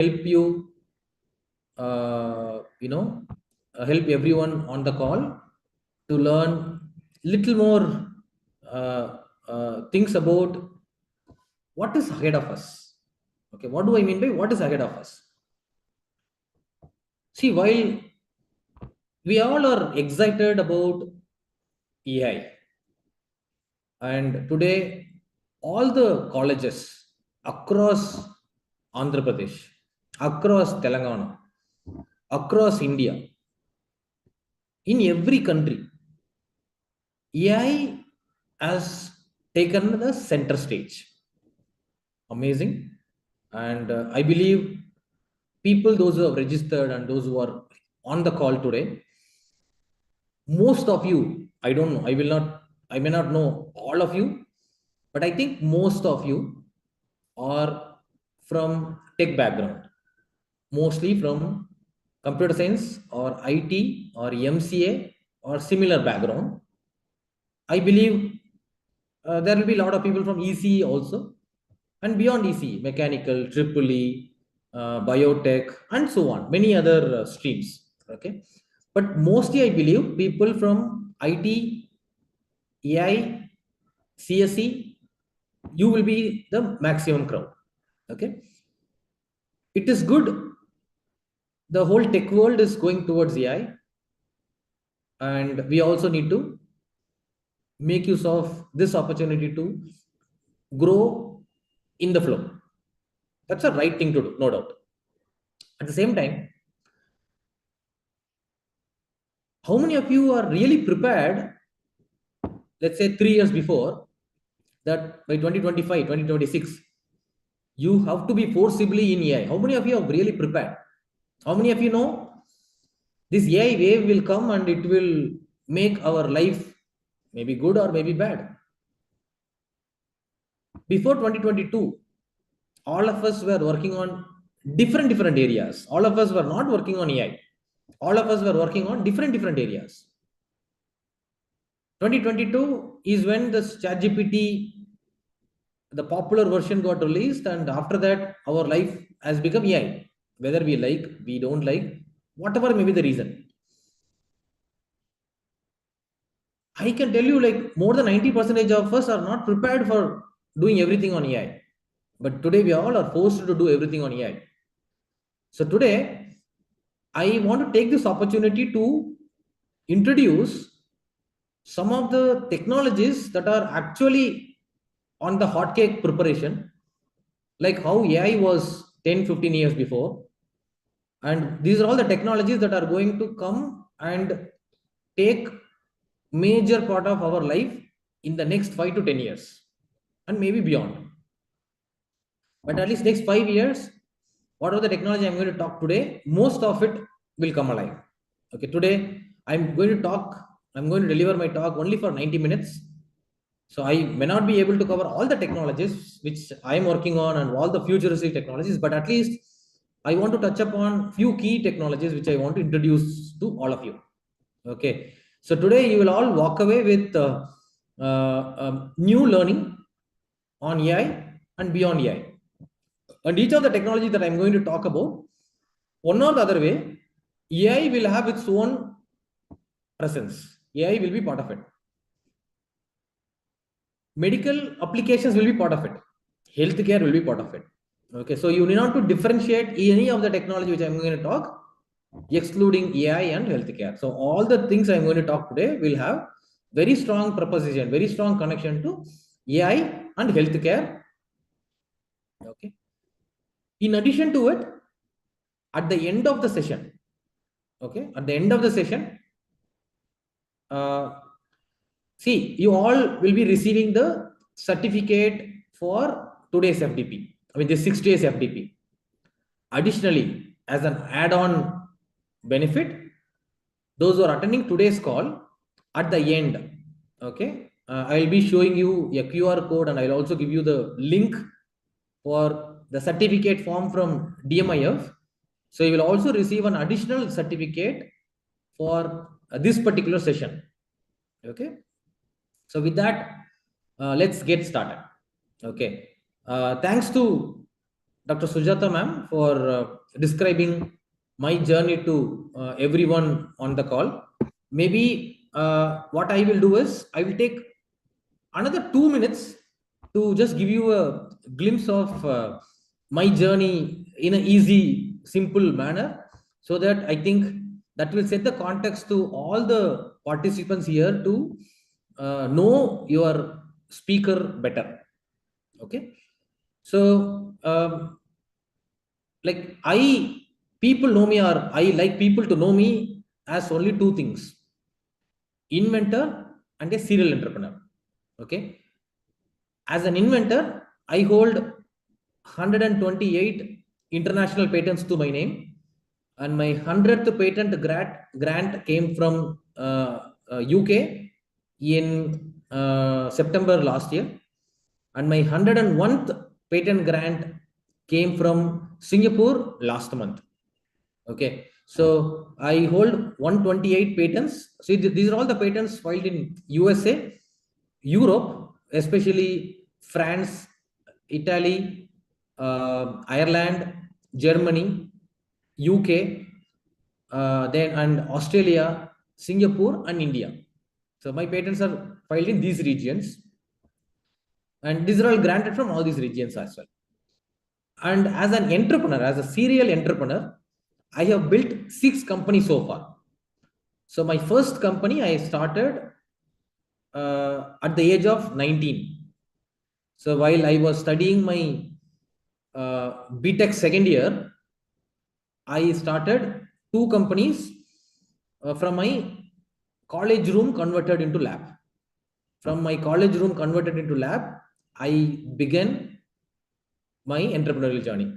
help you, help everyone on the call to learn little more things about what is ahead of us. Okay, what do I mean by what is ahead of us? See, while we all are excited about AI, and today all the colleges across Andhra Pradesh, across Telangana, across India, in every country, AI has taken the center stage. Amazing. And I believe people, those who have registered and those who are on the call today, most of you, I don't know, I may not know all of you, but I think most of you are from tech background, mostly from computer science or IT or MCA or similar background. I believe there will be a lot of people from ECE also, and beyond ECE, mechanical, triple E, biotech, and so on, many other streams. Okay, but mostly I believe people from IT, AI, CSE, you will be the maximum crowd. Okay, it is good. The whole tech world is going towards AI, and we also need to make use of this opportunity to grow in the flow. That's the right thing to do, no doubt. At the same time, how many of you are really prepared, let's say 3 years before, that by 2025, 2026, you have to be forcibly in AI? How many of you are really prepared? How many of you know this AI wave will come and it will make our life maybe good or maybe bad? Before 2022, all of us were working on different areas. All of us were not working on AI. All of us were working on different areas. 2022 is when the ChatGPT, the popular version, got released, and after that our life has become AI, whether we like, we don't like, whatever may be the reason. I can tell you, like, more than 90% of us are not prepared for doing everything on AI, but today we all are forced to do everything on AI. So today I want to take this opportunity to introduce some of the technologies that are actually on the hotcake preparation, like how AI was 10-15 years before. And these are all the technologies that are going to come and take major part of our life in the next 5 to 10 years, and maybe beyond. But at least next 5 years, whatever the technology I'm going to talk today, most of it will come alive. Okay, today I'm going to deliver my talk only for 90 minutes. So I may not be able to cover all the technologies which I'm working on and all the futuristic technologies, but at least I want to touch upon few key technologies which I want to introduce to all of you. Okay, so today you will all walk away with new learning on AI and beyond AI. And each of the technology that I'm going to talk about, one or the other way, AI will have its own presence. AI will be part of it. Medical applications will be part of it. Healthcare will be part of it. Okay, so you need not to differentiate any of the technology which I'm going to talk, excluding AI and healthcare. So all the things I'm going to talk today will have very strong proposition, very strong connection to AI and healthcare. Okay. In addition to it, at the end of the session, okay, at the end of the session, see, you all will be receiving the certificate for today's FDP. I mean, the 6 days FDP. Additionally, as an add-on benefit, those who are attending today's call, at the end, okay, I'll be showing you a QR code, and I'll also give you the link for the certificate form from DMIF. So you will also receive an additional certificate for this particular session. Okay. So with that, let's get started. Okay. Thanks to Dr. Sujata ma'am for describing my journey to everyone on the call. Maybe what I will do is I will take another 2 minutes to just give you a glimpse of my journey in an easy, simple manner, so that I think that will set the context to all the participants here to know your speaker better. Okay, so like people know me, or I like people to know me as only two things: inventor and a serial entrepreneur. Okay, as an inventor, I hold 128 international patents to my name, and my 100th patent grant came from UK in September last year, and my 101th patent grant came from Singapore last month. Okay, so I hold 128 patents. See, these are all the patents filed in USA, Europe, especially France, Italy, Ireland, Germany, UK, then and Australia, Singapore, and India. So my patents are filed in these regions, and these are all granted from all these regions as well. And as an entrepreneur, as a serial entrepreneur, I have built 6 companies so far. So my first company I started at the age of 19. So while I was studying my BTech second year, I started 2 companies from my college room converted into lab. From my college room converted into lab, I began my entrepreneurial journey.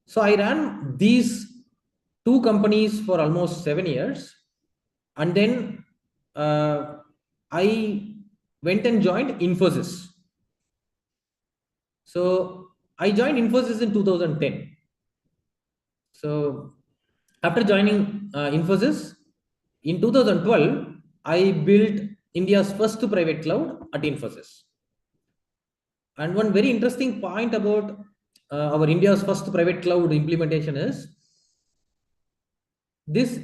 So I ran these 2 companies for almost 7 years, and then I went and joined Infosys. So I joined Infosys in 2010. So after joining Infosys in 2012, I built India's first private cloud at Infosys. And one very interesting point about our India's first private cloud implementation is this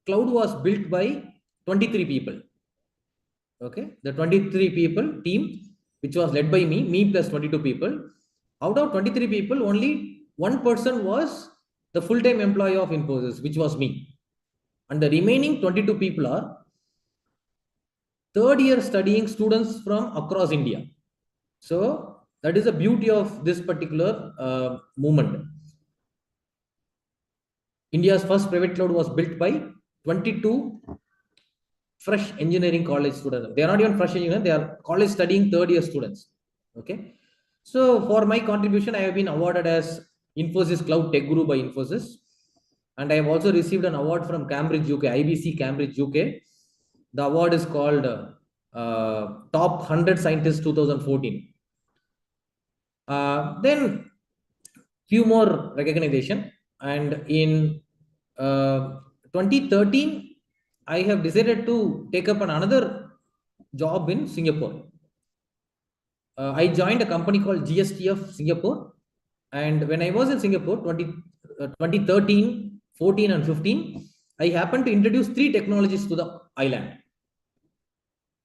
cloud was built by 23 people. Okay, the 23 people team, which was led by me plus 22 people. Out of 23 people, only one person was the full-time employee of Infosys, which was me. And the remaining 22 people are third year studying students from across India. So that is the beauty of this particular movement. India's first private cloud was built by 22 fresh engineering college students. They are not even fresh engineers, they are college studying third year students. Okay. So for my contribution, I have been awarded as Infosys Cloud Tech Guru by Infosys. And I have also received an award from Cambridge, UK, IBC Cambridge, UK. The award is called Top 100 Scientists 2014. Then few more recognition. And in 2013, I have decided to take up another job in Singapore. I joined a company called GSTF Singapore. And when I was in Singapore, 2013, 14, and 15, I happened to introduce 3 technologies to the island: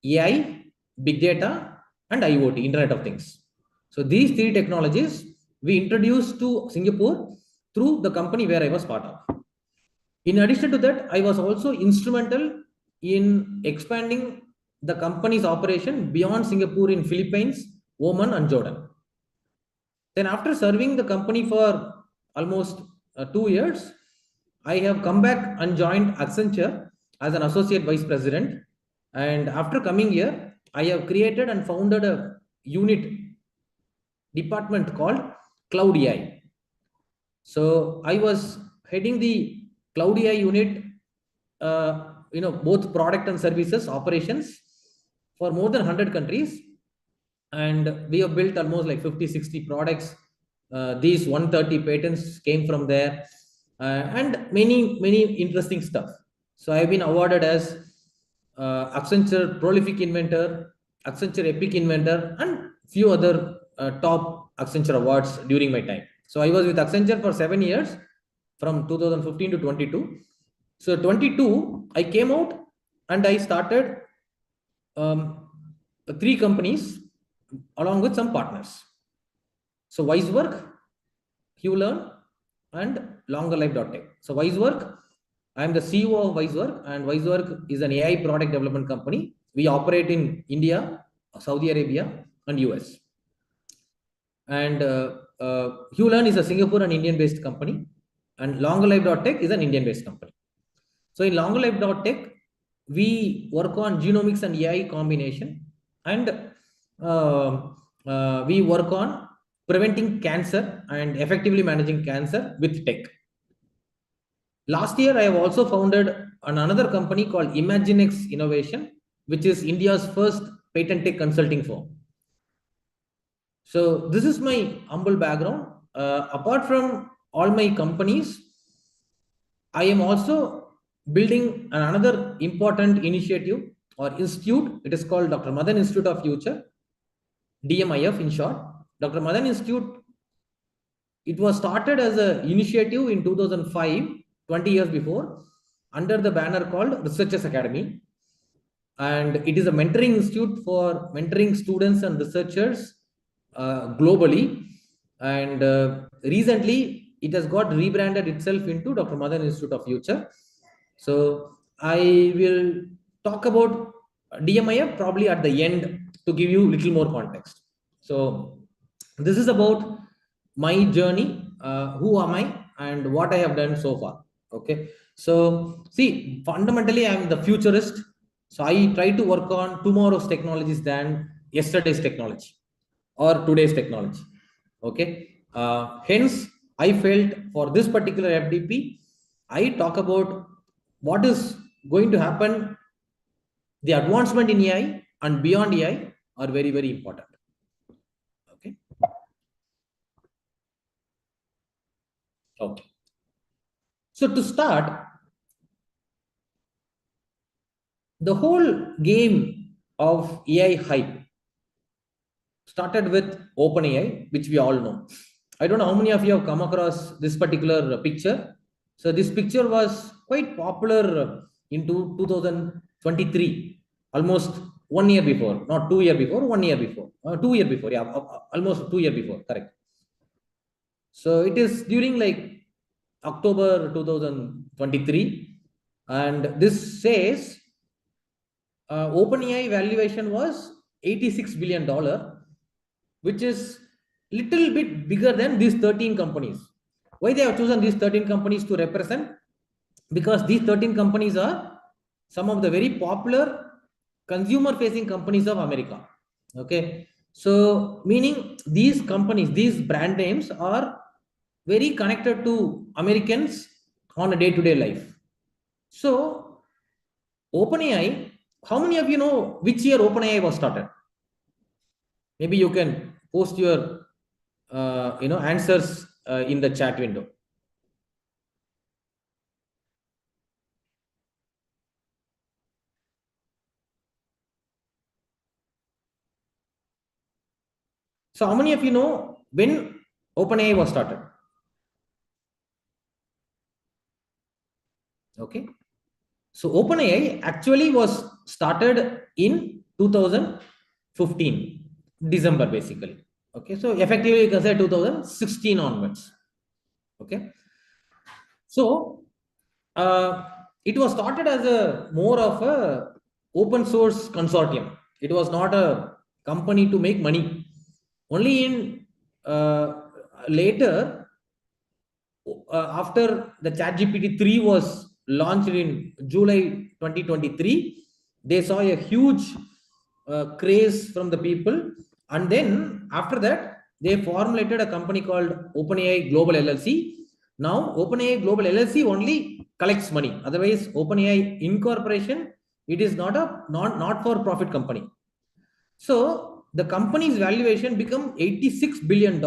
AI, big data, and IoT, Internet of Things. So these 3 technologies we introduced to Singapore through the company where I was part of. In addition to that, I was also instrumental in expanding the company's operation beyond Singapore in Philippines, Oman, and Jordan. Then after serving the company for almost 2 years, I have come back and joined Accenture as an associate vice president. And after coming here, I have created and founded a unit department called Cloud AI. So I was heading the Cloud AI unit, both product and services operations for more than 100 countries. And we have built almost like 50, 60 products. These 130 patents came from there, and many interesting stuff. So I've been awarded as Accenture Prolific Inventor, Accenture Epic Inventor, and few other top Accenture awards during my time. So I was with Accenture for 7 years, from 2015 to 22. So 22, I came out and I started um, three companies along with some partners. So Wise Work, Learn, and LongerLife.tech. So Wise Work, I am the CEO of Wise Work, and Wise Work is an AI product development company. We operate in India, Saudi Arabia, and US. And Learn is a Singapore and Indian based company, and LongerLife.tech is an Indian based company. So in LongerLife.tech, we work on genomics and AI combination, and we work on preventing cancer and effectively managing cancer with tech. Last year, I have also founded another company called ImagineX Innovation, which is India's first patent tech consulting firm. So this is my humble background. Apart from all my companies, I am also building another important initiative or institute. It is called Dr. Madan Institute of Future, DMIF in short. Dr. Madan Institute, it was started as an initiative in 2005, 20 years before, under the banner called Researchers Academy. And it is a mentoring institute for mentoring students and researchers globally. And recently, it has got rebranded itself into Dr. Madan Institute of Future. So I will talk about DMIF probably at the end to give you a little more context. So this is about my journey, who am I, and what I have done so far. Okay. So see, fundamentally, I am the futurist. So I try to work on tomorrow's technologies than yesterday's technology or today's technology. Okay. Hence, I felt for this particular FDP, I talk about what is going to happen. The advancement in AI and beyond AI are very, very important. Okay. Okay. So to start, the whole game of AI hype started with OpenAI, which we all know. I don't know how many of you have come across this particular picture. So this picture was quite popular in 2023, almost 1 year before, not 2 year before, 1 year before, 2 year before, yeah, almost 2 year before, correct. So it is during like October 2023, and this says OpenAI valuation was $86 billion, which is little bit bigger than these 13 companies. Why they have chosen these 13 companies to represent? Because these 13 companies are some of the very popular consumer facing companies of America. Okay. So meaning these companies, these brand names are very connected to Americans on a day-to-day life. So OpenAI, how many of you know which year OpenAI was started? Maybe you can post your answers in the chat window. So how many of you know when OpenAI was started? Okay. So OpenAI actually was started in 2015, December basically. Okay. So effectively you can say 2016 onwards. Okay. So it was started as a more of a open source consortium. It was not a company to make money. Only in later, after the ChatGPT 3 was launched in July 2023, they saw a huge craze from the people. And then after that, they formulated a company called OpenAI Global LLC. Now, OpenAI Global LLC only collects money. Otherwise, OpenAI Incorporation, it is not a not for profit company. So the company's valuation become $86 billion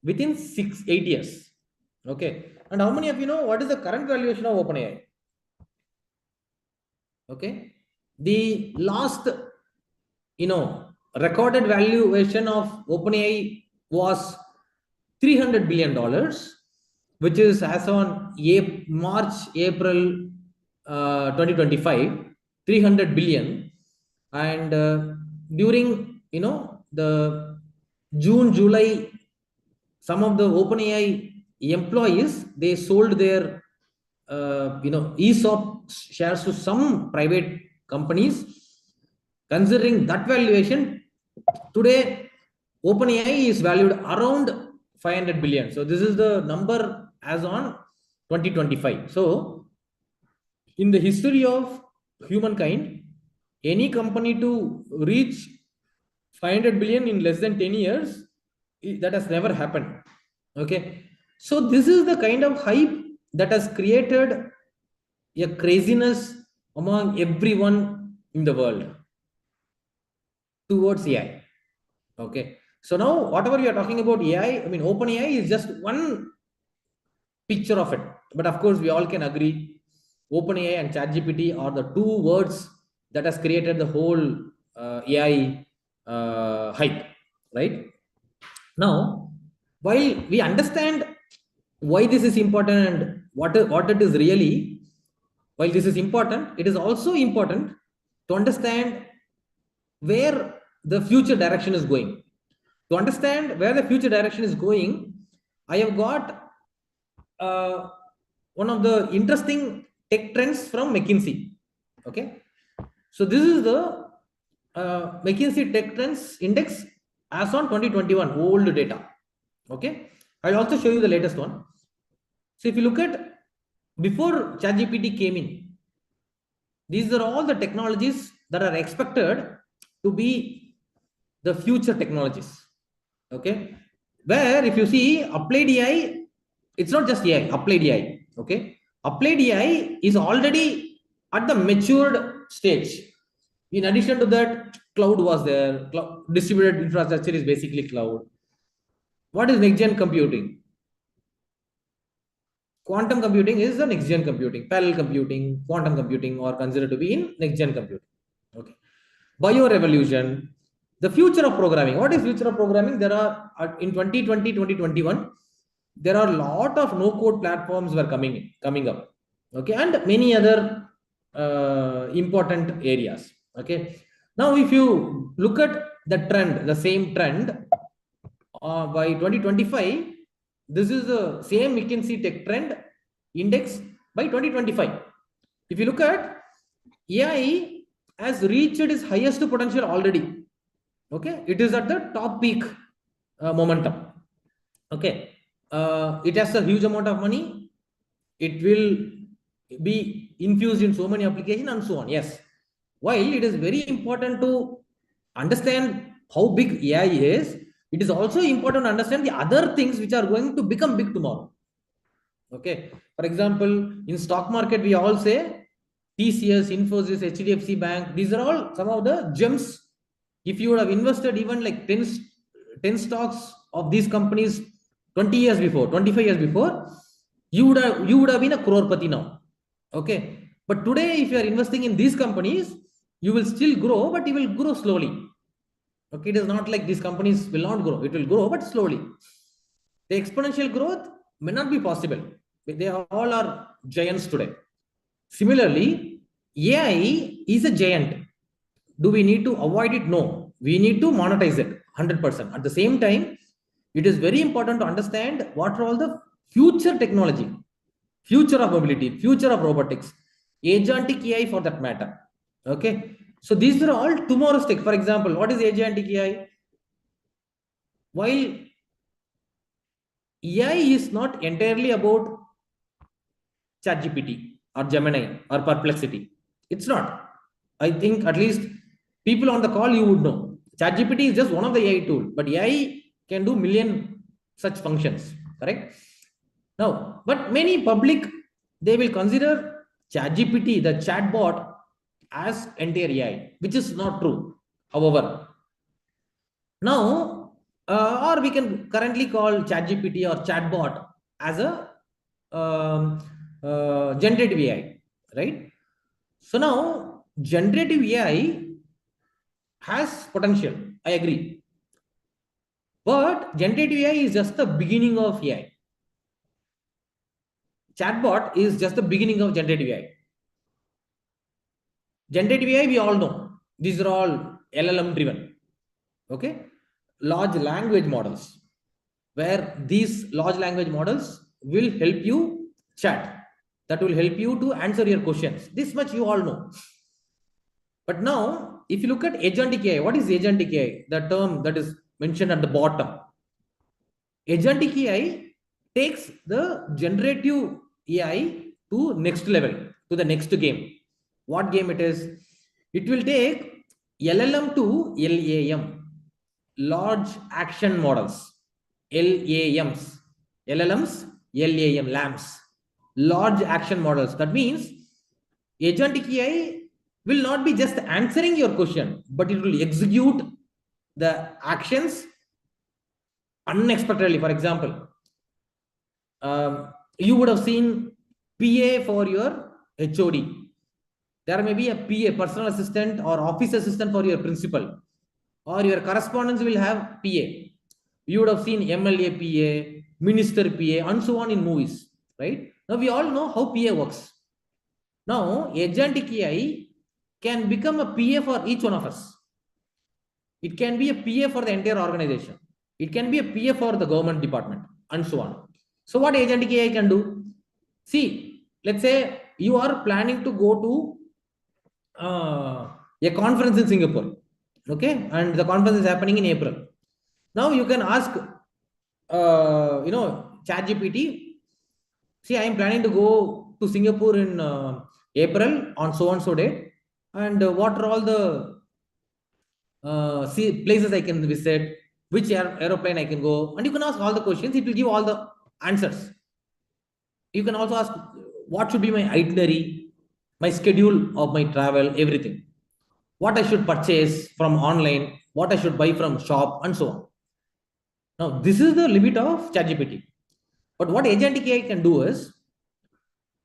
within 8 years. Okay. And how many of you know what is the current valuation of OpenAI? Okay. The last, recorded valuation of OpenAI was $300 billion, which is as on March, April 2025, 300 billion. And during, the June, July, some of the OpenAI employees, they sold their, ESOP shares to some private companies. Considering that valuation, today OpenAI is valued around 500 billion. So this is the number as on 2025. So in the history of humankind, any company to reach 500 billion in less than 10 years, that has never happened. Okay. So this is the kind of hype that has created a craziness among everyone in the world towards AI. Okay. So now whatever we are talking about AI, I mean, OpenAI is just one picture of it. But of course, we all can agree OpenAI and ChatGPT are the two words that has created the whole AI hype, right? Now, while we understand why this is important and what it is really, while this is important, it is also important to understand where the future direction is going. To understand where the future direction is going, I have got one of the interesting tech trends from McKinsey. Okay, so this is the McKinsey Tech Trends Index as on 2021, old data. Okay, I'll also show you the latest one. So if you look at before ChatGPT came in, these are all the technologies that are expected to be the future technologies. Okay, where if you see applied AI, it's not just AI, applied AI. Okay, applied AI is already at the matured stage. In addition to that, cloud was there. Distributed infrastructure is basically cloud. What is next gen computing? Quantum computing is the next gen computing. Parallel computing, quantum computing are considered to be in next gen computing. Okay. Bio revolution, the future of programming. What is future of programming? There are in 2020, 2021, there are a lot of no code platforms were coming up. Okay, and many other important areas. Okay. Now, if you look at the trend, the same trend by 2025, this is the same McKinsey Tech Trend Index by 2025. If you look at AI has reached its highest potential already. Okay, it is at the top peak momentum. Okay, it has a huge amount of money. It will be infused in so many applications and so on. Yes, while it is very important to understand how big AI is, it is also important to understand the other things which are going to become big tomorrow. Okay, for example, in stock market we all say TCS, Infosys, HDFC Bank, these are all some of the gems. If you would have invested even like 10 stocks of these companies 20 years before, 25 years before, you would have been a crorepati now. Okay, but today if you are investing in these companies, you will still grow, but you will grow slowly. Okay, it is not like these companies will not grow, it will grow, but slowly. The exponential growth may not be possible. They all are giants today. Similarly, AI is a giant. Do we need to avoid it? No. We need to monetize it 100%. At the same time, it is very important to understand what are all the future technology, future of mobility, future of robotics, agentic AI for that matter. Okay. So these are all tomorrow's tech. For example, what is agentic AI? While AI is not entirely about ChatGPT or Gemini or Perplexity. It's not. I think at least people on the call you would know. ChatGPT is just one of the AI tool, but AI can do million such functions. Correct? Now, but many public they will consider ChatGPT, the chatbot, as entire AI, which is not true. However, now, or we can currently call ChatGPT or chatbot as a generative AI, right? So now, generative AI has potential. I agree. But generative AI is just the beginning of AI. Chatbot is just the beginning of generative AI. Generative AI, we all know, these are all LLM driven. Okay, large language models, where these large language models will help you chat, that will help you to answer your questions. This much you all know. But now, if you look at agentic AI, what is agentic AI? The term that is mentioned at the bottom. Agentic AI takes the generative AI to next level, to the next game. What game it is? It will take LLM to LAM, large action models, LAMs, LLMs, LAM, LAMs, large action models. That means agentic AI will not be just answering your question, but it will execute the actions unexpectedly. For example, you would have seen PA for your HOD. There may be a PA, personal assistant or office assistant for your principal, or your correspondence will have PA. You would have seen MLA PA, minister PA, and so on in movies, right? Now we all know how PA works. Now, agentic AI can become a PA for each one of us. It can be a PA for the entire organization. It can be a PA for the government department, and so on. So what agentic AI can do? See, let's say you are planning to go to a conference in Singapore, okay, and the conference is happening in April. Now you can ask, ChatGPT. See, I am planning to go to Singapore in April on so and so date, and what are all the see places I can visit, which aeroplane I can go, and you can ask all the questions. It will give all the answers. You can also ask what should be my itinerary, my schedule of my travel, everything. What I should purchase from online, what I should buy from shop, and so on. Now, this is the limit of ChatGPT. But what agentic AI can do is,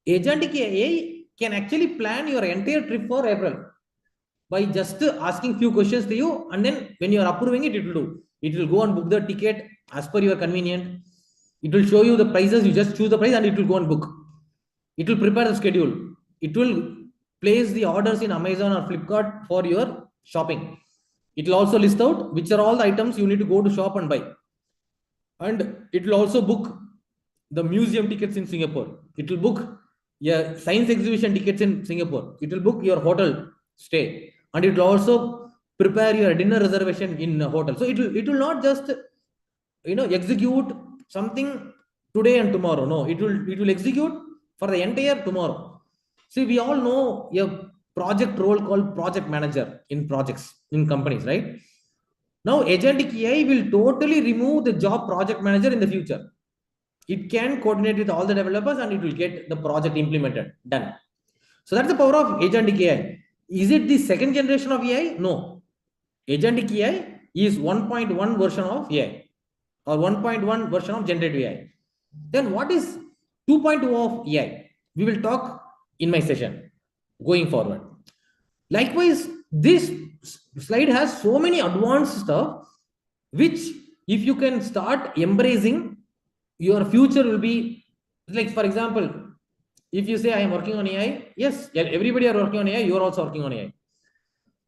agentic AI can actually plan your entire trip for April by just asking few questions to you, and then when you are approving it, it will do. It will go and book the ticket as per your convenient. It will show you the prices. You just choose the price, and it will go and book. It will prepare the schedule. It will place the orders in Amazon or Flipkart for your shopping. It will also list out which are all the items you need to go to shop and buy. And it will also book the museum tickets in Singapore. It will book your science exhibition tickets in Singapore. It will book your hotel stay. And it will also prepare your dinner reservation in a hotel. So it will not just execute something today and tomorrow. No, it will execute for the entire tomorrow. See, we all know a project role called project manager in projects in companies, right? Now, agentic AI will totally remove the job project manager in the future. It can coordinate with all the developers and it will get the project implemented, done. So that's the power of agentic AI. Is it the second generation of AI? No. Agentic AI is 1.1 version of AI or 1.1 version of generative AI. Then what is 2.0 of AI? We will talk in my session going forward. Likewise, this slide has so many advanced stuff, which if you can start embracing, your future will be like, for example, if you say I am working on AI, yes, everybody are working on AI, you are also working on AI.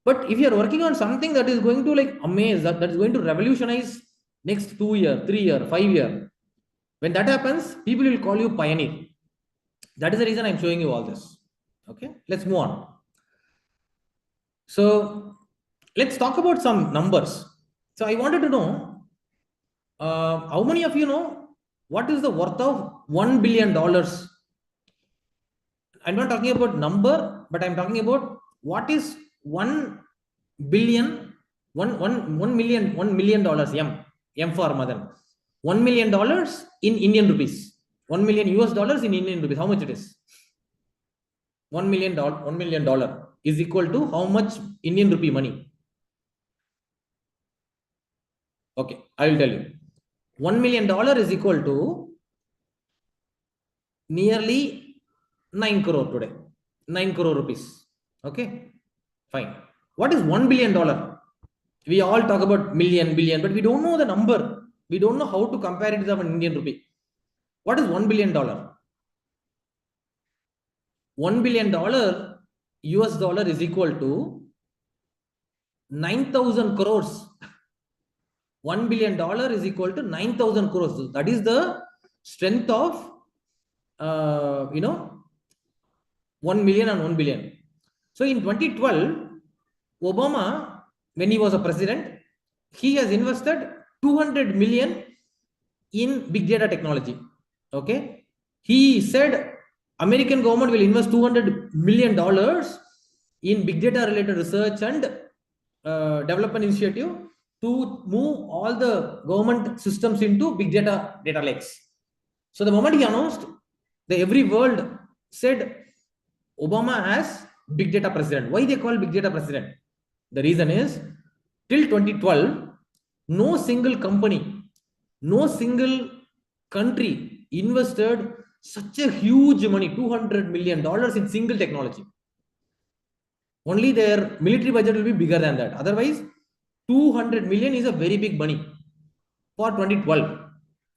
But if you are working on something that is going to like amaze, that is going to revolutionize next 2 year, 3 year, 5 year, when that happens, people will call you pioneer. That is the reason I'm showing you all this. Okay, let's move on. So let's talk about some numbers. So I wanted to know, how many of you know what is the worth of $1 billion? I'm not talking about number, but I'm talking about what is 1 billion, $1 million, M for mother. $1 million in Indian rupees. 1 million US dollars in Indian rupees. How much it is? $1 million is equal to how much Indian rupee money? Okay, I will tell you. $1 million is equal to nearly 9 crore today. 9 crore rupees. Okay, fine. What is $1 billion? We all talk about million, billion, but we don't know the number. We don't know how to compare it with an Indian rupee. What is $1 billion? $1 billion US dollar is equal to 9,000 crores. $1 billion is equal to 9,000 crores. That is the strength of, 1 million and 1 billion. So in 2012, Obama, when he was a president, he has invested 200 million in big data technology. Okay. He said American government will invest $200 million in big data related research and development initiative to move all the government systems into big data lakes. So the moment he announced, the every world said Obama as big data president. Why they call big data president? The reason is till 2012, no single company, no single country invested such a huge money, $200 million in single technology. Only their military budget will be bigger than that. Otherwise, 200 million is a very big money for 2012.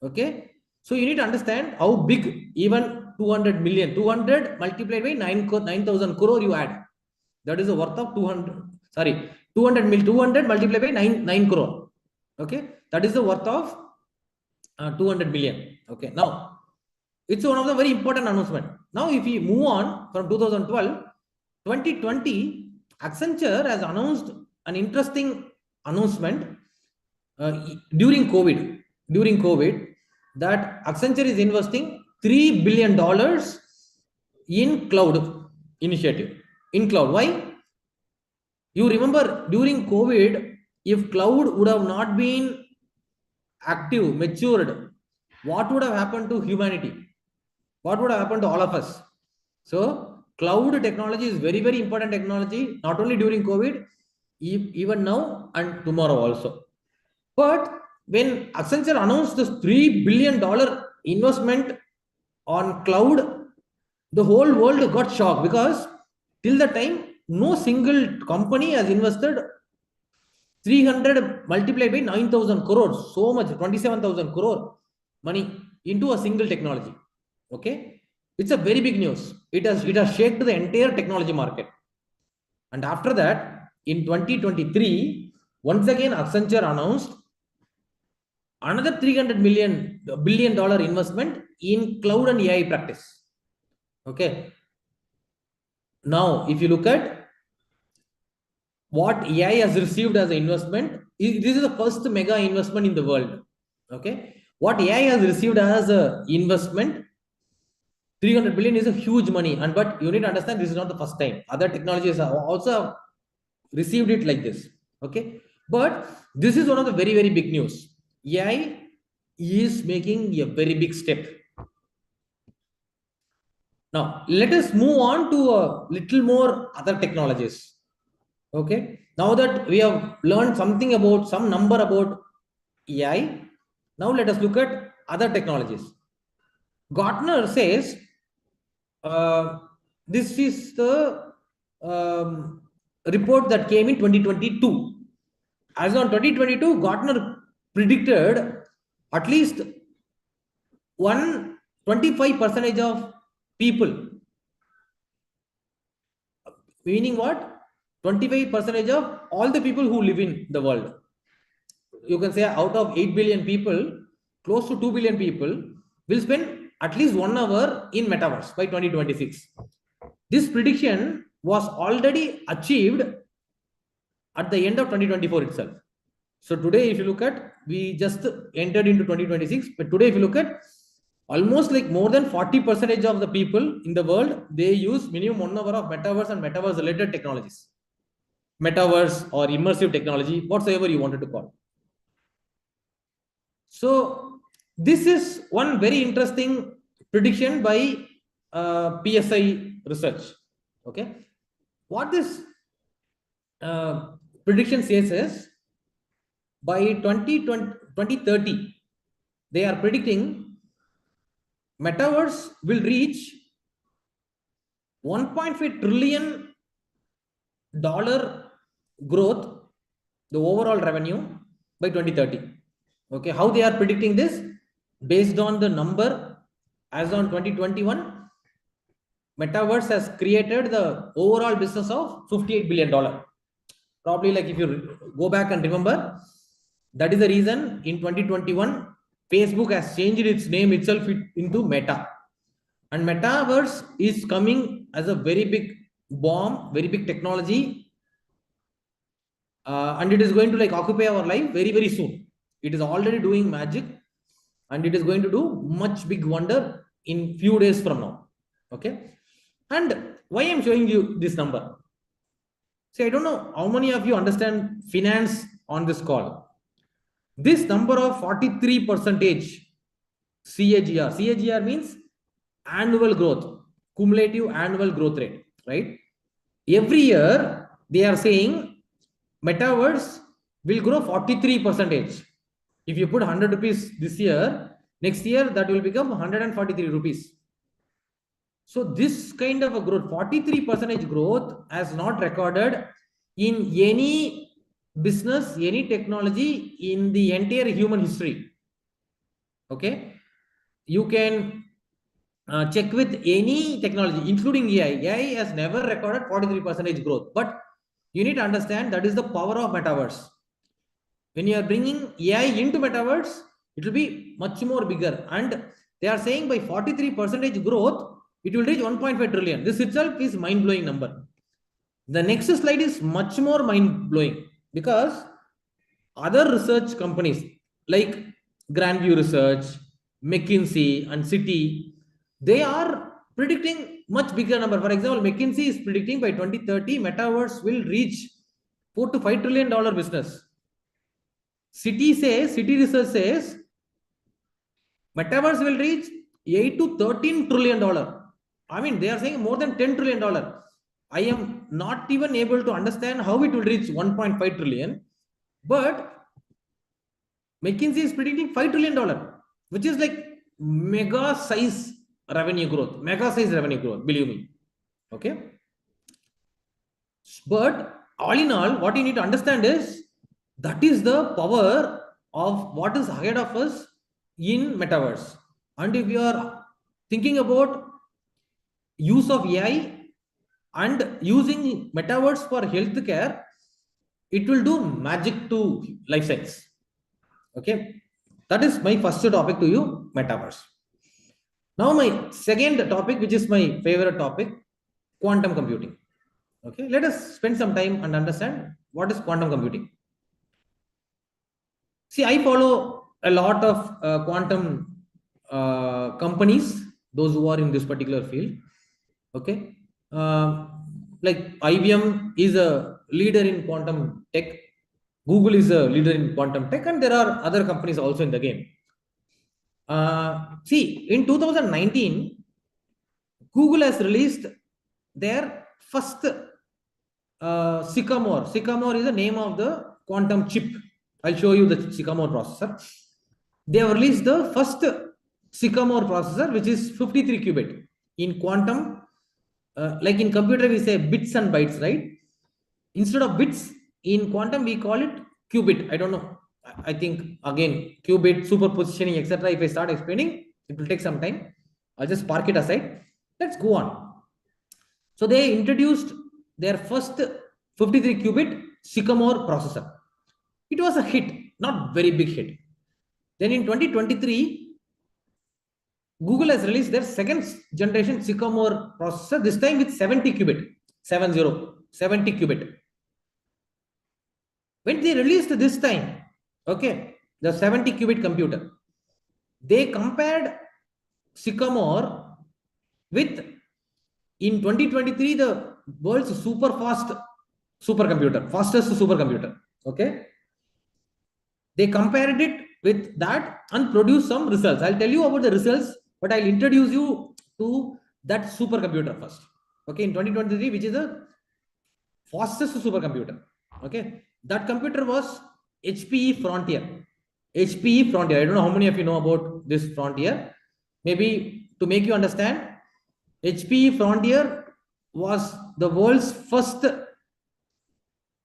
Okay. So you need to understand how big even 200 million, 200 multiplied by 9,000 crore you add. That is the worth of 200 mil, 200 multiplied by 9 crore. Okay. That is the worth of 200 million. Okay. Now, it's one of the very important announcement. Now, if we move on from 2012, 2020, Accenture has announced an interesting announcement during COVID. During COVID, that Accenture is investing $3 billion in cloud initiative. In cloud. Why? You remember during COVID, if cloud would have not been active, matured, what would have happened to humanity? What would have happened to all of us? So cloud technology is very, very important technology, not only during COVID, even now and tomorrow also. But when Accenture announced this $3 billion investment on cloud, the whole world got shocked because till the time, no single company has invested 300 multiplied by 9,000 crores, so much, 27,000 crore money into a single technology. Okay. It's a very big news. It has shaped the entire technology market. And after that, in 2023, once again, Accenture announced another $300 billion investment in cloud and AI practice. Okay. Now, if you look at what AI has received as an investment, this is the first mega investment in the world. Okay. What AI has received as an investment, 300 billion is a huge money. But you need to understand this is not the first time. Other technologies have also received it like this. Okay. But this is one of the very, very big news. AI is making a very big step. Now, let us move on to a little more other technologies. Okay. Now that we have learned something about some number about AI, now let us look at other technologies. Gartner says this is the report that came in 2022. As on 2022, Gartner predicted at least 25% of people, meaning what? 25% of all the people who live in the world. You can say out of 8 billion people, close to 2 billion people will spend at least 1 hour in metaverse by 2026. This prediction was already achieved at the end of 2024 itself. So today, if you look at, we just entered into 2026, but today, if you look at, almost like more than 40% of the people in the world, they use minimum 1 hour of metaverse and metaverse related technologies. Metaverse or immersive technology, whatsoever you wanted to call. So this is one very interesting prediction by PSI research. Okay. What this prediction says is by 2030, they are predicting metaverse will reach $1.5 trillion growth, the overall revenue by 2030. Okay, how they are predicting this? Based on the number, as on 2021, Metaverse has created the overall business of $58 billion. Probably, like, if you go back and remember, that is the reason in 2021, Facebook has changed its name itself into Meta. And Metaverse is coming as a very big bomb, very big technology, and it is going to like occupy our life very, very soon. It is already doing magic, and it is going to do much big wonder in few days from now. Okay. And why I'm showing you this number? See, I don't know how many of you understand finance on this call. This number of 43 percentage CAGR means annual growth, cumulative annual growth rate, right? Every year they are saying metaverse will grow 43 percentage. If you put 100 rupees this year, next year that will become 143 rupees. So this kind of a growth, 43 percentage growth, has not recorded in any business, any technology in the entire human history. Okay, you can check with any technology, including AI. AI has never recorded 43 percentage growth. But you need to understand that is the power of metaverse. When you are bringing AI into metaverse, it will be much more bigger. And they are saying by 43 percentage growth, it will reach 1.5 trillion. This itself is mind blowing number. The next slide is much more mind blowing, because other research companies like Grandview Research, McKinsey, and Citi, they are predicting much bigger number. For example, McKinsey is predicting by 2030, metaverse will reach $4 to $5 trillion business. Citi Research says metaverse will reach 8 to 13 trillion dollar. I mean, they are saying more than 10 trillion dollar. I am not even able to understand how it will reach 1.5 trillion, but McKinsey is predicting $5 trillion, which is like mega size revenue growth, believe me. Okay. But all in all, what you need to understand is that is the power of what is ahead of us in metaverse. And if you are thinking about use of AI and using metaverse for healthcare, it will do magic to life science. Okay, that is my first topic to you, metaverse. Now my second topic, which is my favorite topic, quantum computing. Okay, let us spend some time and understand what is quantum computing. See, I follow a lot of quantum companies, those who are in this particular field. Okay, like IBM is a leader in quantum tech, Google is a leader in quantum tech, and there are other companies also in the game. See, in 2019, Google has released their first Sycamore. Sycamore is the name of the quantum chip. I'll show you the Sycamore processor. They have released the first Sycamore processor, which is 53 qubit. In quantum, like in computer, we say bits and bytes, right? Instead of bits, in quantum, we call it qubit. I don't know. I think, again, qubit, superpositioning, etc. If I start explaining, it will take some time. I'll just park it aside. Let's go on. So they introduced their first 53 qubit Sycamore processor. It was a hit, not very big hit. Then in 2023, Google has released their second generation Sycamore processor, this time with 70 qubit, 70 qubit. When they released this time, okay, the 70 qubit computer, they compared Sycamore with, in 2023, the world's super fast supercomputer, fastest supercomputer. Okay, they compared it with that and produced some results. I'll tell you about the results, but I'll introduce you to that supercomputer first. Okay, in 2023, which is the fastest supercomputer. Okay, that computer was HPE Frontier. HPE Frontier. I don't know how many of you know about this Frontier. Maybe to make you understand, HPE Frontier was the world's first,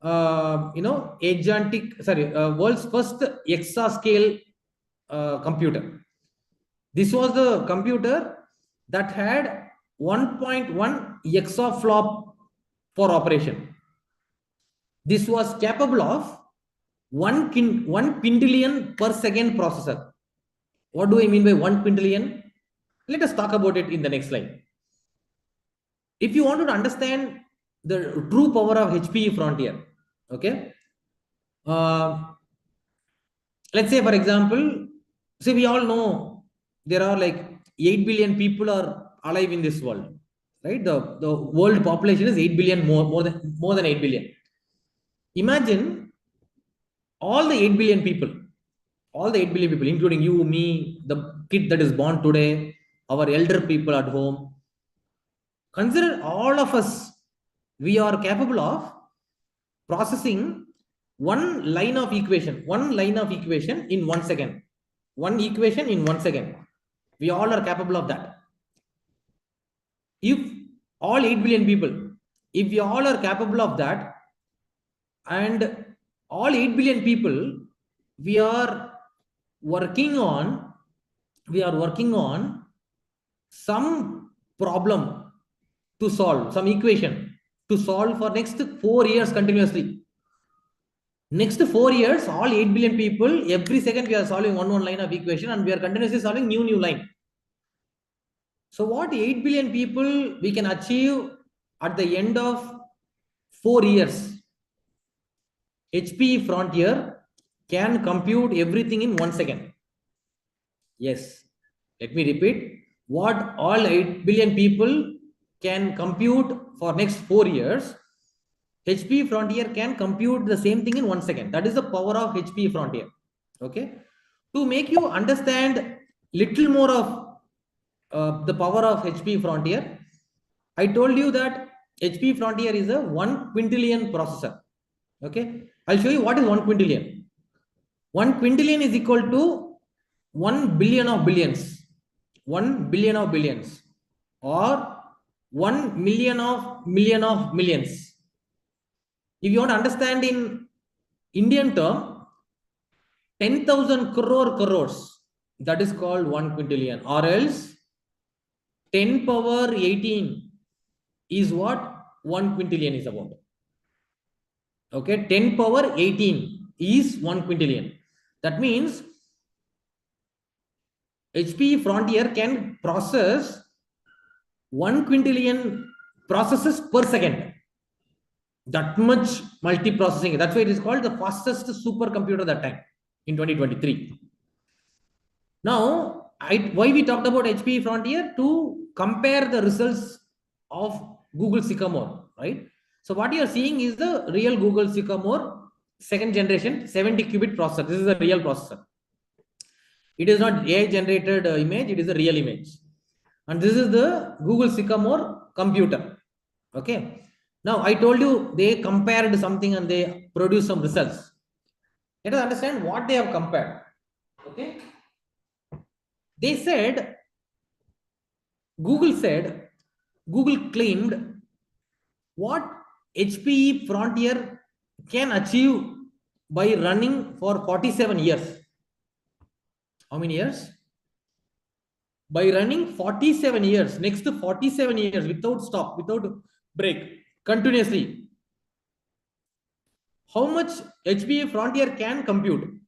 world's first exascale computer. This was the computer that had 1.1 exaflop for operation. This was capable of 1 quintillion per second processor. What do I mean by 1 quintillion? Let us talk about it in the next slide. If you wanted to understand the true power of HPE Frontier, okay, let's say for example, see, we all know there are like 8 billion people are alive in this world, right? The world population is 8 billion, more than 8 billion. Imagine all the 8 billion people, including you, me, the kid that is born today, our elder people at home. Consider all of us, we are capable of processing one line of equation in 1 second. One equation in 1 second. We all are capable of that. If all 8 billion people, if we all are capable of that, and all 8 billion people, we are working on some problem to solve, some equation to solve for next 4 years continuously. Next 4 years, all 8 billion people, every second we are solving one line of equation, and we are continuously solving new line. So what 8 billion people we can achieve at the end of 4 years? HPE Frontier can compute everything in 1 second. Yes, let me repeat. What all 8 billion people can compute for next 4 years, HPE Frontier can compute the same thing in 1 second. That is the power of HPE Frontier. Okay. To make you understand little more of the power of HPE Frontier, I told you that HPE Frontier is a 1 quintillion processor. Okay. I'll show you what is 1 quintillion. 1 quintillion is equal to 1 billion of billions. 1 billion of billions, or 1 million of millions. If you want to understand in Indian term, 10,000 crores, that is called 1 quintillion, or else 10 power 18 is what 1 quintillion is about. Okay, 10 power 18 is 1 quintillion. That means HPE Frontier can process 1 quintillion processes per second. That much multiprocessing. That's why it is called the fastest supercomputer that time in 2023. Now, why we talked about HPE Frontier? To compare the results of Google Sycamore, right? So what you are seeing is the real Google Sycamore second generation 70 qubit processor. This is a real processor. It is not AI generated image, it is a real image. And this is the Google Sycamore computer. Okay. Now I told you they compared something and they produced some results. Let us understand what they have compared. Okay. They said, Google claimed what HPE Frontier can achieve by running for 47 years. How many years? By running 47 years, next 47 years without stop, without break, continuously. How much HPE Frontier can compute?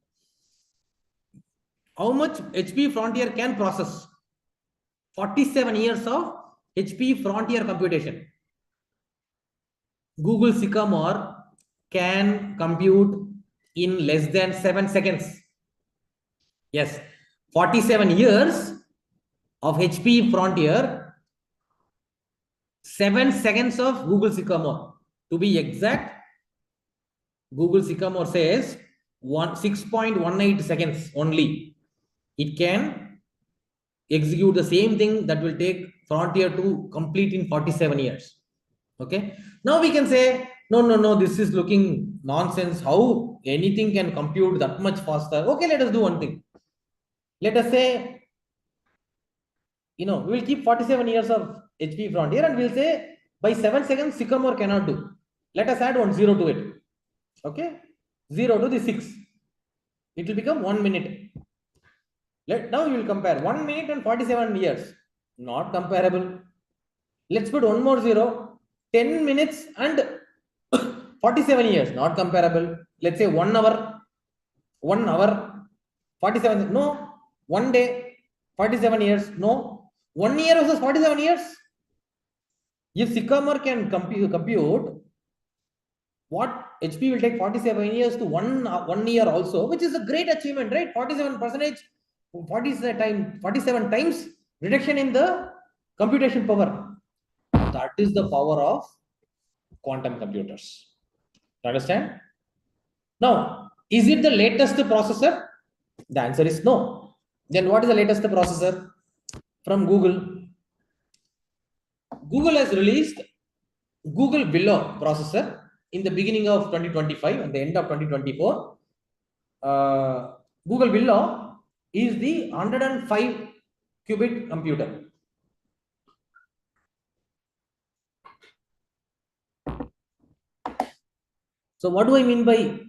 How much HPE Frontier can process? 47 years of HPE Frontier computation. Google Sycamore can compute in less than 7 seconds. Yes, 47 years of HPE Frontier, 7 seconds of Google Sycamore. To be exact, Google Sycamore says 6.18 seconds only. It can execute the same thing that will take Frontier to complete in 47 years. Okay. Now we can say, no, this is looking nonsense. How anything can compute that much faster? Okay, let us do one thing. Let us say, we'll keep 47 years of HPE Frontier and we'll say by 7 seconds, Sycamore cannot do. Let us add 1 0 to it. Okay. 0 to the 6. It will become 1 minute. Now you will compare 1 minute and 47 years. Not comparable. Let's put one more zero. 10 minutes and 47 years. Not comparable. Let's say 1 hour. 1 hour. 47. No. 1 day. 47 years. No. 1 year versus 47 years. If Sycamore can compute what HP will take 47 years to 1 year also, which is a great achievement, right? 47%, 47 times reduction in the computation power. That is the power of quantum computers. Understand? Now, is it the latest processor? The answer is no. Then what is the latest processor? From Google. Google has released Google Willow processor in the beginning of 2025 and the end of 2024. Google Willow is the 105 qubit computer. So what do I mean by,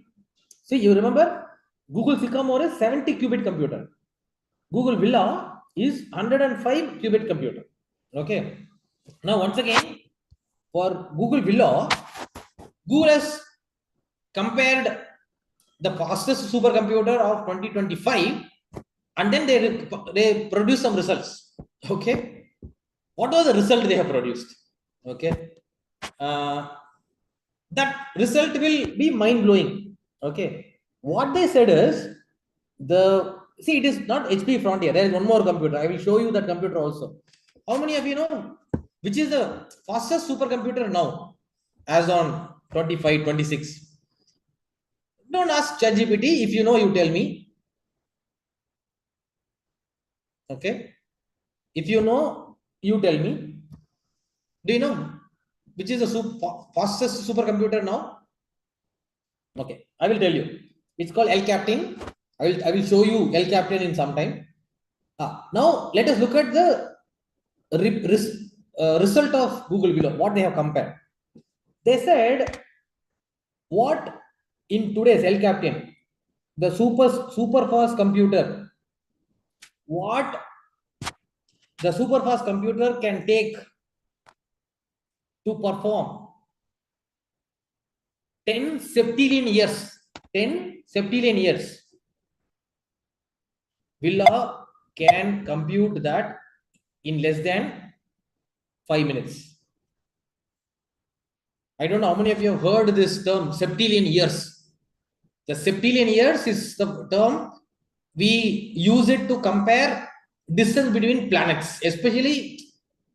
see, you remember Google Sycamore is 70 qubit computer. Google Villa is 105 qubit computer. Okay. Now once again, for Google Villa, Google has compared the fastest supercomputer of 2025 and then they produce some results. Okay. What was the result they have produced? Okay. That result will be mind-blowing. Okay. What they said is, it is not HP Frontier. There is one more computer. I will show you that computer also. How many of you know which is the fastest supercomputer now as on 25, 26? Don't ask ChatGPT. If you know, you tell me. Okay. If you know, you tell me. Do you know which is the fastest supercomputer now? Okay, I will tell you. It's called AICTE. I will show you AICTE in some time. Now let us look at the result of Google below. What they have compared. They said what in today's AICTE, the super fast computer, what the super fast computer can take to perform 10 septillion years. 10 septillion years. Villa can compute that in less than 5 minutes. I don't know how many of you have heard this term, septillion years. The septillion years is the term we use it to compare distance between planets, especially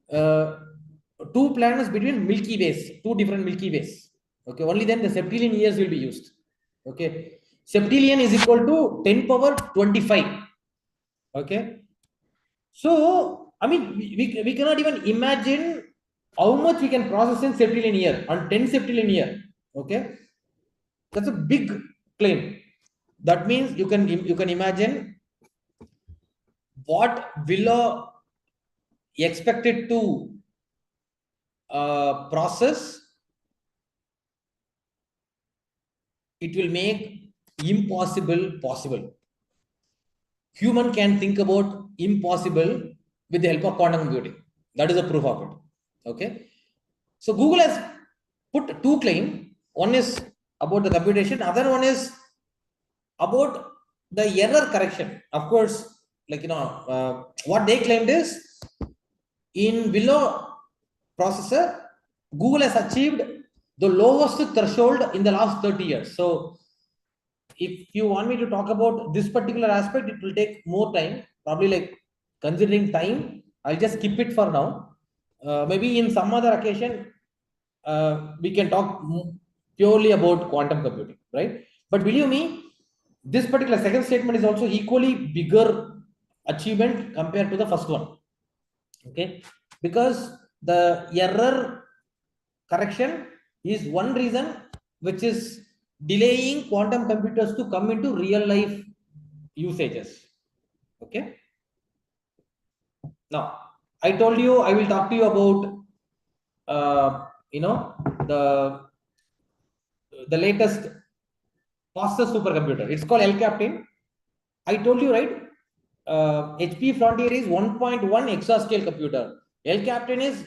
two planets between Milky Ways, two different Milky Ways. Okay, only then the septillion years will be used. Okay, septillion is equal to 10 power 25. Okay, so I mean we cannot even imagine how much we can process in septillion year on 10 septillion year. Okay, that's a big claim. That means you can imagine what Willow expected to process. It will make impossible possible. Human can think about impossible with the help of quantum computing. That is a proof of it. Okay. So Google has put two claims. One is about the computation. Other one is about the error correction. Of course, like what they claimed is in Willow processor, Google has achieved the lowest threshold in the last 30 years. So if you want me to talk about this particular aspect, it will take more time. Probably like considering time, I'll just skip it for now. Maybe in some other occasion, we can talk purely about quantum computing, right? But believe me, this particular second statement is also equally bigger achievement compared to the first one. Okay, because the error correction is one reason which is delaying quantum computers to come into real life usages. Okay, now I told you I will talk to you about the latest fastest supercomputer. It's called AICTE. I told you, right? HP Frontier is 1.1 exascale computer. L Captain is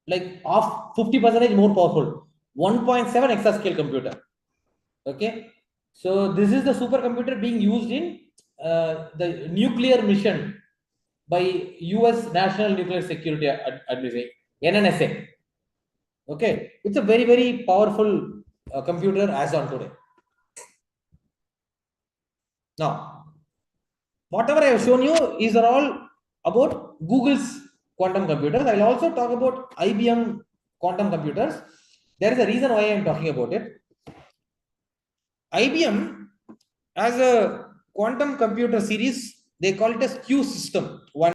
like off 50% more powerful, 1.7 exascale computer. Okay, so this is the supercomputer being used in the nuclear mission by US National Nuclear Security Administration, NNSA. Okay, it's a very, very powerful computer as on today. Now, whatever I have shown you is are all about Google's quantum computers. I'll also talk about IBM quantum computers. There is a reason why I am talking about it. IBM as a quantum computer series, they call it as Q system.